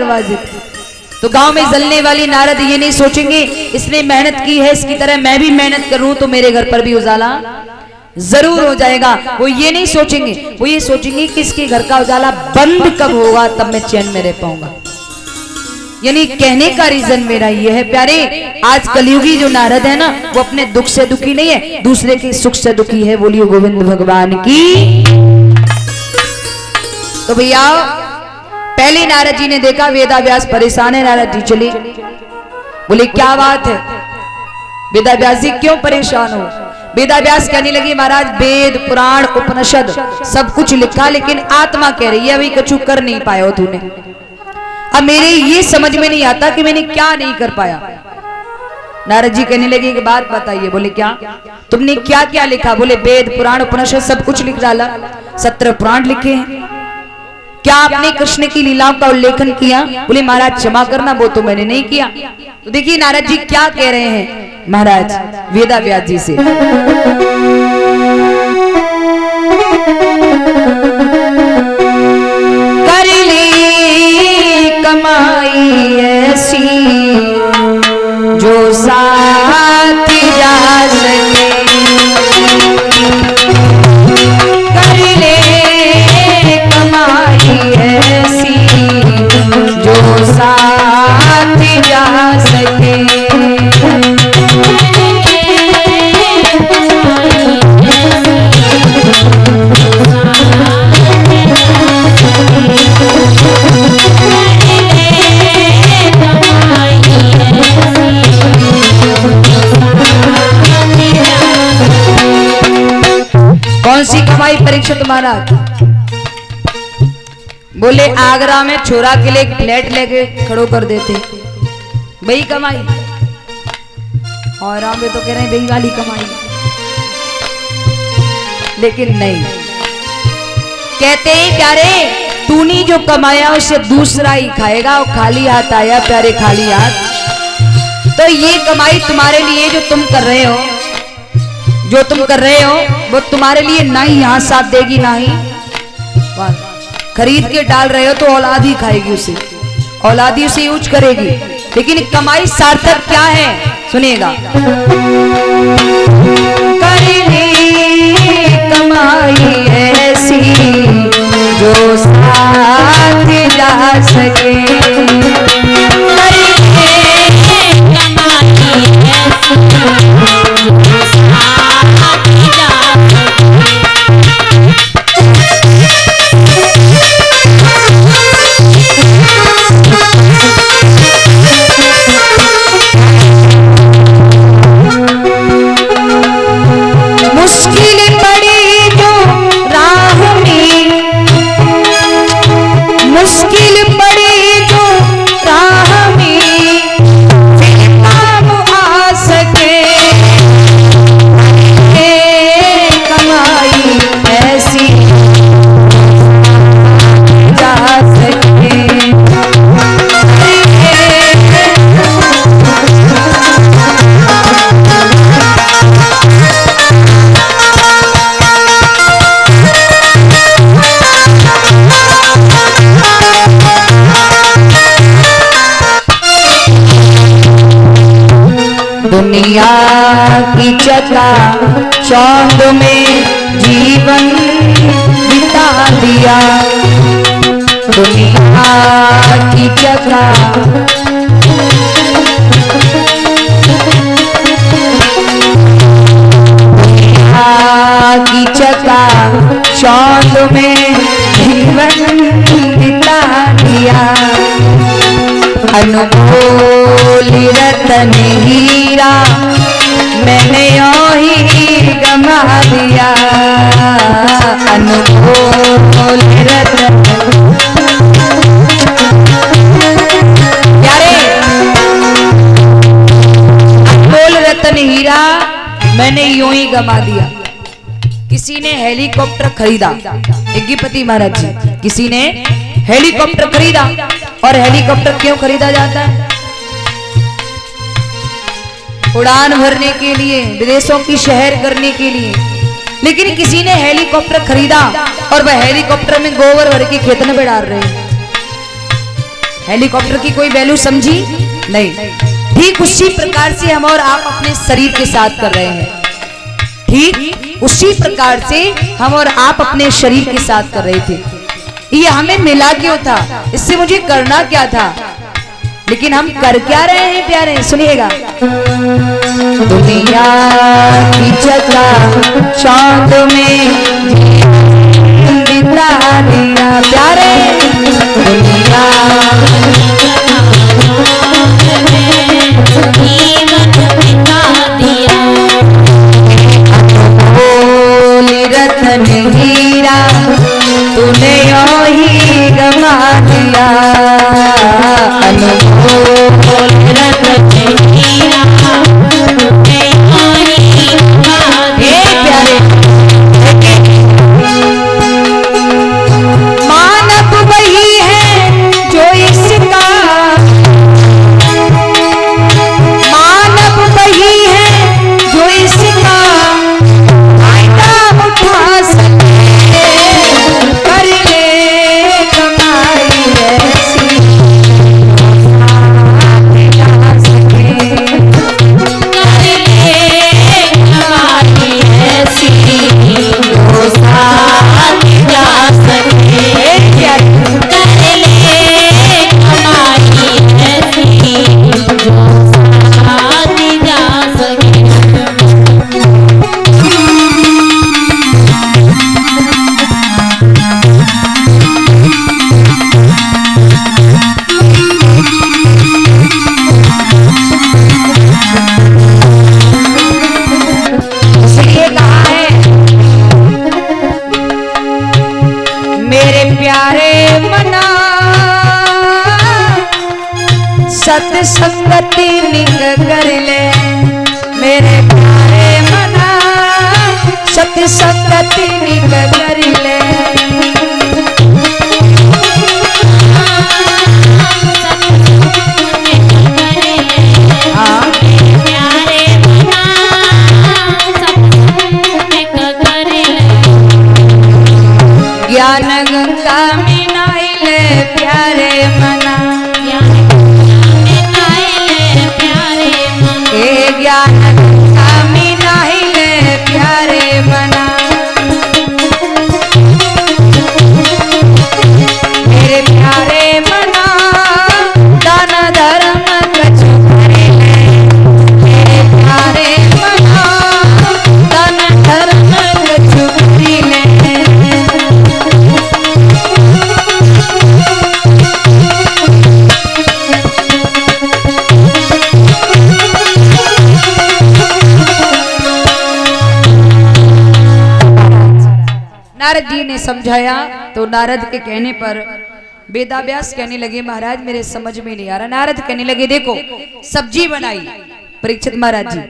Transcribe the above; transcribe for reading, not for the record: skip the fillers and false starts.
दरवाजे पे। तो गांव में जलने वाली नारद ये नहीं सोचेंगे इसने मेहनत की है, इसकी तरह मैं भी मेहनत करूं तो मेरे घर पर भी उजाला जरूर हो जाएगा। वो ये नहीं सोचेंगे, वो ये सोचेंगे कि इसके घर का उजाला बंद कब होगा तब मैं चैन में रह पाऊंगा। यानी कहने का रीजन मेरा ये है प्यारे, आज कलयुगी जो नारद है ना वो अपने दुख से दुखी नहीं है, दूसरे के सुख से दुखी है। बोलिए गोविंद भगवान की। तो भैया पहले नारद जी ने देखा वेदाव्यास परेशान है, नारद जी चले बोले क्या बात है वेदाव्यास जी क्यों परेशान हो। वेदाव्यास कहने लगी महाराज वेद पुराण उपनिषद सब कुछ लिखा लेकिन आत्मा कह रही है अभी कुछ कर नहीं पाया हो तूने। अब मेरे ये समझ में नहीं आता कि मैंने क्या नहीं कर पाया। नारद जी कहने लगे कि बात बताइए। बोले क्या तुमने क्या क्या लिखा। बोले वेद पुराण उपनिषद सब कुछ लिख डाला, 17 पुराण लिखे हैं। क्या आपने कृष्ण की लीलाओं का उल्लेखन किया। बोले महाराज क्षमा करना वो तो मैंने नहीं किया। तो देखिए नारद जी क्या कह रहे हैं महाराज वेदाव्यास जी से। कर ली कमाई ऐसी जो साथ जा सके, कर ले कमाई ऐसी जो साथ जा सके। कौन सी कमाई परीक्षा तुम्हारा। बोले आगरा में छोरा के लिए फ्लैट लेके खड़ो कर देते वही कमाई, और में तो कह रहे हैं वही वाली कमाई। लेकिन नहीं, कहते ही प्यारे तूने जो कमाया उसे दूसरा ही खाएगा। और खाली हाथ आया प्यारे खाली हाथ। तो ये कमाई तुम्हारे लिए जो तुम कर रहे हो, जो तुम कर रहे हो वो तुम्हारे लिए ना ही यहाँ साथ देगी ना ही खरीद के डाल रहे हो तो औलाद ही खाएगी उसे, औलाद ही उसे यूज करेगी। लेकिन कमाई सार्थक क्या है सुनिएगा। कर ले कमाई ऐसी जो साथ जा सके, दुनिया की चका चौंध में जीवन बिता दिया। दुनिया की चका दुनिया की चका चौंध में जीवन बिता दिया। अनमोल रतन हीरा मैंने यूं ही गमा दिया। अनमोल रतन प्यारे अनमोल रतन हीरा मैंने यूं ही गमा दिया। किसी ने हेलीकॉप्टर खरीदा, यज्ञपति महाराज जी, किसी ने हेलीकॉप्टर खरीदा। और हेलीकॉप्टर क्यों खरीदा जाता है? उड़ान भरने के लिए, विदेशों की शहर करने के लिए। लेकिन किसी ने हेलीकॉप्टर खरीदा और वह हेलीकॉप्टर में गोबर भर के खेत में डाल रहे हैं। हेलीकॉप्टर की कोई वैल्यू समझी नहीं। ठीक उसी प्रकार से हम और आप अपने शरीर के साथ कर रहे हैं, ठीक उसी प्रकार से हम और आप अपने शरीर के साथ कर रहे थे। ये हमें मिला क्यों था, इससे मुझे करना क्या था, लेकिन हम कर क्या रहे हैं प्यारे, सुनिएगा। दुनिया की चचा चांद में बिता दिया प्यारे, दुनिया रतन हीरा तूने यूं ही गवा दिया, अनमोल रतन हीरा तूने यूं ही गवा दिया। मानव वही है जो इसका, मानव वही है जो इसका सत्संगति निंग कर ले मेरे प्यारे मना, सत्संगति निंग कर ले। हाँ प्यारे मना सत्संग कर ले, ज्ञान गंगा में नहाई ले प्यारे मना, ज्ञान गंगा में नहाई ले प्यारे मना, मेरे प्यारे मना दान धर्म कछु करे ले, मेरे प्यारे मना दान धर्म कछु करे ले। नारद जी ने समझाया तो नारद के कहने पर वेदाव्यास कहने लगे महाराज मेरे समझ में नहीं आ रहा। नारद कहने लगे देखो सब्जी बनाई, परीक्षित महाराज जी